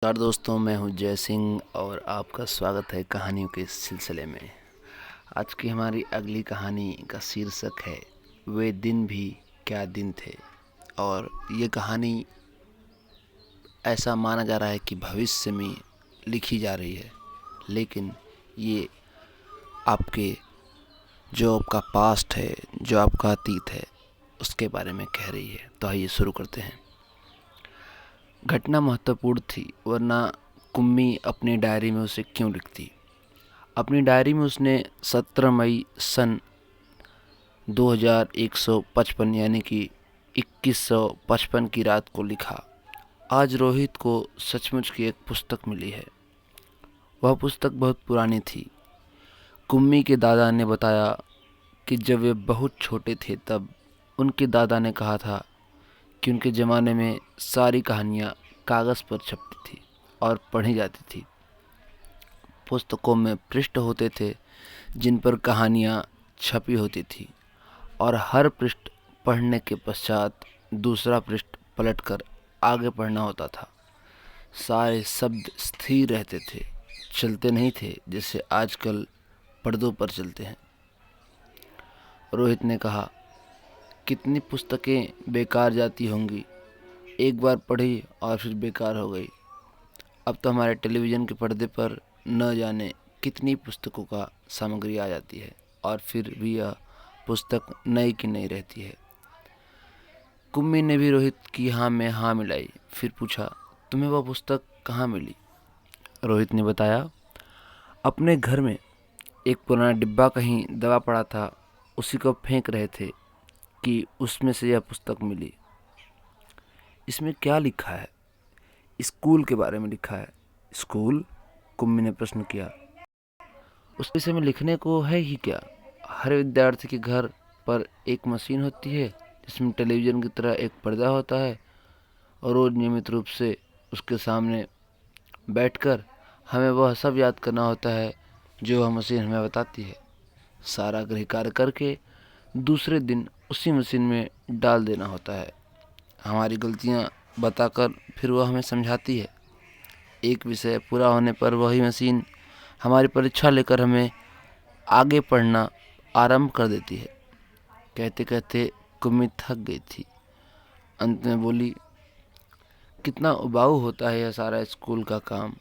नमस्कार दोस्तों, मैं हूं जय सिंह और आपका स्वागत है कहानियों के इस सिलसिले में। आज की हमारी अगली कहानी का शीर्षक है वे दिन भी क्या दिन थे। और ये कहानी ऐसा माना जा रहा है कि भविष्य में लिखी जा रही है, लेकिन ये आपके जो आपका पास्ट है, जो आपका अतीत है, उसके बारे में कह रही है। तो आइए शुरू करते हैं। घटना महत्वपूर्ण थी, वरना कुम्मी अपनी डायरी में उसे क्यों लिखती। अपनी डायरी में उसने 17 मई सन 2155 यानी कि 2155 की रात को लिखा, आज रोहित को सचमुच की एक पुस्तक मिली है। वह पुस्तक बहुत पुरानी थी। कुम्मी के दादा ने बताया कि जब वे बहुत छोटे थे तब उनके दादा ने कहा था कि उनके ज़माने में सारी कहानियाँ कागज़ पर छपती थी और पढ़ी जाती थी। पुस्तकों में पृष्ठ होते थे जिन पर कहानियाँ छपी होती थी और हर पृष्ठ पढ़ने के पश्चात दूसरा पृष्ठ पलटकर आगे पढ़ना होता था। सारे शब्द स्थिर रहते थे, चलते नहीं थे जैसे आजकल पर्दों पर चलते हैं। रोहित ने कहा, कितनी पुस्तकें बेकार जाती होंगी, एक बार पढ़ी और फिर बेकार हो गई। अब तो हमारे टेलीविज़न के पर्दे पर न जाने कितनी पुस्तकों का सामग्री आ जाती है और फिर भी यह पुस्तक नई की नई रहती है। कुम्मी ने भी रोहित की हाँ में हाँ मिलाई। फिर पूछा, तुम्हें वह पुस्तक कहाँ मिली? रोहित ने बताया, अपने घर में एक पुराना डिब्बा कहीं दबा पड़ा था, उसी को फेंक रहे थे कि उसमें से यह पुस्तक मिली। इसमें क्या लिखा है? स्कूल के बारे में लिखा है। स्कूल? कुम्मी ने प्रश्न किया। उस विषय में लिखने को है ही क्या? हर विद्यार्थी के घर पर एक मशीन होती है जिसमें टेलीविज़न की तरह एक पर्दा होता है और रोज़ नियमित रूप से उसके सामने बैठकर हमें वह सब याद करना होता है जो वह मशीन हमें बताती है। सारा गृह कार्य करके दूसरे दिन उसी मशीन में डाल देना होता है। हमारी गलतियाँ बताकर फिर वह हमें समझाती है। एक विषय पूरा होने पर वही मशीन हमारी परीक्षा लेकर हमें आगे पढ़ना आरंभ कर देती है। कहते कहते कुम्मी थक गई थी। अंत में बोली, कितना उबाऊ होता है यह सारा स्कूल का काम।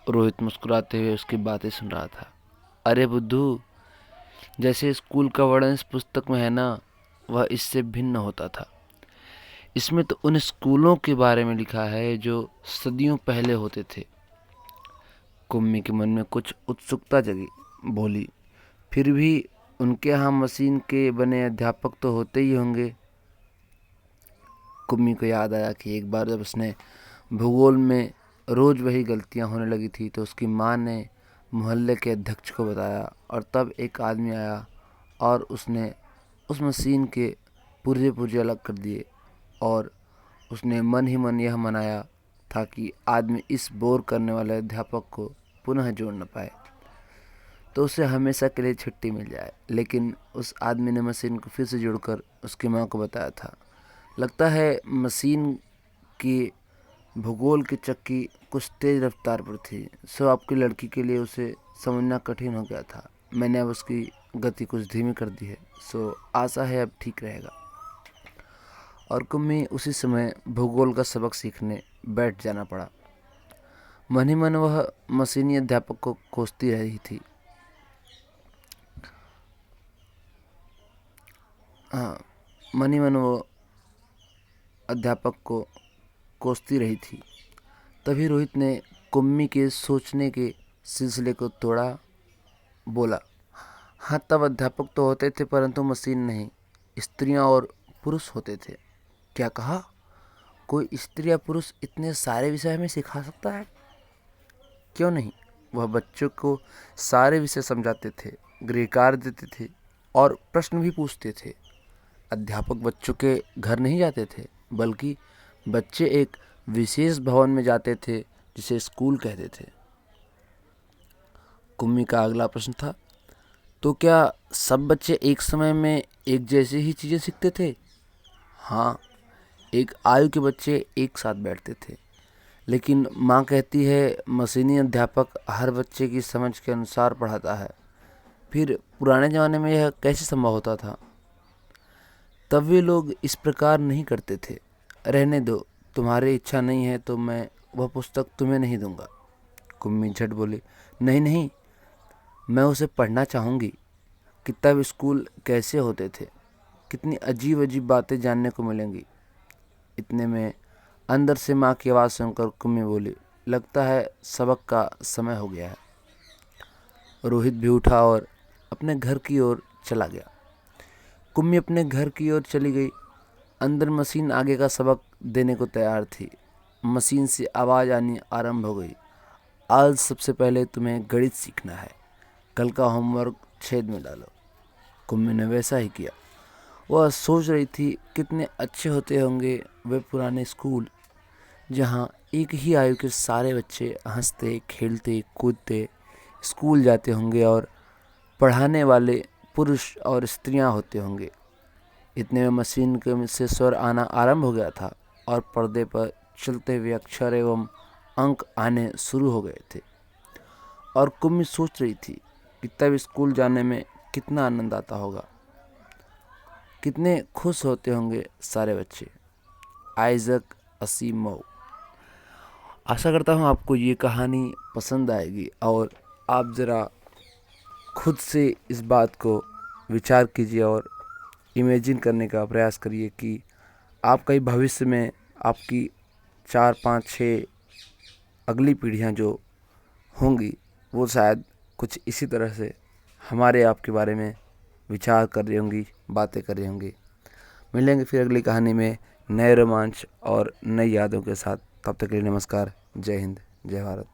रोहित मुस्कुराते हुए उसकी बातें सुन रहा था। अरे बुद्धू, जैसे स्कूल का वर्णन इस पुस्तक में है ना, वह इससे भिन्न होता था। इसमें तो उन स्कूलों के बारे में लिखा है जो सदियों पहले होते थे। कुम्मी के मन में कुछ उत्सुकता जगी। बोली, फिर भी उनके यहाँ मशीन के बने अध्यापक तो होते ही होंगे। कुम्मी को याद आया कि एक बार जब उसने भूगोल में रोज़ वही गलतियाँ होने लगी थी तो उसकी माँ ने मोहल्ले के अध्यक्ष को बताया और तब एक आदमी आया और उसने उस मशीन के पुर्जे पुर्जे अलग कर दिए और उसने मन ही मन यह मनाया था कि आदमी इस बोर करने वाले अध्यापक को पुनः जोड़ न पाए तो उसे हमेशा के लिए छुट्टी मिल जाए। लेकिन उस आदमी ने मशीन को फिर से जोड़कर उसकी माँ को बताया था। लगता है मशीन की भूगोल की चक्की कुछ तेज़ रफ्तार पर थी, सो आपकी लड़की के लिए उसे समझना कठिन हो गया था। मैंने अब उसकी गति कुछ धीमी कर दी है, सो आशा है अब ठीक रहेगा। और कुम्मी उसी समय भूगोल का सबक सीखने बैठ जाना पड़ा। मन ही मन वह मशीनी अध्यापक को कोसती रही थी। हाँ, मन ही मन वो अध्यापक को कोसती रही थी। तभी रोहित ने कुम्मी के सोचने के सिलसिले को तोड़ा। बोला, हाँ, तब अध्यापक तो होते थे परंतु मशीन नहीं, स्त्रियां और पुरुष होते थे। क्या कहा? कोई स्त्री या पुरुष इतने सारे विषय हमें सिखा सकता है? क्यों नहीं। वह बच्चों को सारे विषय समझाते थे, गृह कार्य देते थे और प्रश्न भी पूछते थे। अध्यापक बच्चों के घर नहीं जाते थे, बल्कि बच्चे एक विशेष भवन में जाते थे जिसे स्कूल कहते थे। कुम्मी का अगला प्रश्न था, तो क्या सब बच्चे एक समय में एक जैसी ही चीज़ें सीखते थे? हाँ, एक आयु के बच्चे एक साथ बैठते थे, लेकिन माँ कहती है मशीनी अध्यापक हर बच्चे की समझ के अनुसार पढ़ाता है। फिर पुराने ज़माने में यह कैसे संभव होता था? तब वे लोग इस प्रकार नहीं करते थे। रहने दो, तुम्हारी इच्छा नहीं है तो मैं वह पुस्तक तुम्हें नहीं दूंगा। कुम्मी झट बोली, नहीं नहीं, मैं उसे पढ़ना चाहूँगी। कि तब स्कूल कैसे होते थे, कितनी अजीब अजीब बातें जानने को मिलेंगी। इतने में अंदर से माँ की आवाज़ सुनकर कुम्मी बोली, लगता है सबक का समय हो गया है। रोहित भी उठा और अपने घर की ओर चला गया। कुम्मी अपने घर की ओर चली गई। अंदर मशीन आगे का सबक देने को तैयार थी। मशीन से आवाज़ आनी आरंभ हो गई, आज सबसे पहले तुम्हें गणित सीखना है, कल का होमवर्क छेद में डालो। कुम्मी ने वैसा ही किया। वह सोच रही थी कितने अच्छे होते होंगे वे पुराने स्कूल, जहाँ एक ही आयु के सारे बच्चे हंसते खेलते कूदते स्कूल जाते होंगे और पढ़ाने वाले पुरुष और स्त्रियां होते होंगे। इतने में मशीन के से स्वर आना आरंभ हो गया था और पर्दे पर चलते हुए अक्षर एवं अंक आने शुरू हो गए थे। और कुम्मी सोच रही थी कि तब स्कूल जाने में कितना आनंद आता होगा, कितने खुश होते होंगे सारे बच्चे। आइजक असीमोव। आशा करता हूँ आपको ये कहानी पसंद आएगी और आप ज़रा खुद से इस बात को विचार कीजिए और इमेजिन करने का प्रयास करिए कि आपका ही भविष्य में आपकी 4 5 6 अगली पीढ़ियाँ जो होंगी वो शायद कुछ इसी तरह से हमारे आपके बारे में विचार कर रही होंगी, बातें कर रही होंगी। मिलेंगे फिर अगली कहानी में नए रोमांच और नई यादों के साथ। तब तक के लिए नमस्कार। जय हिंद, जय भारत।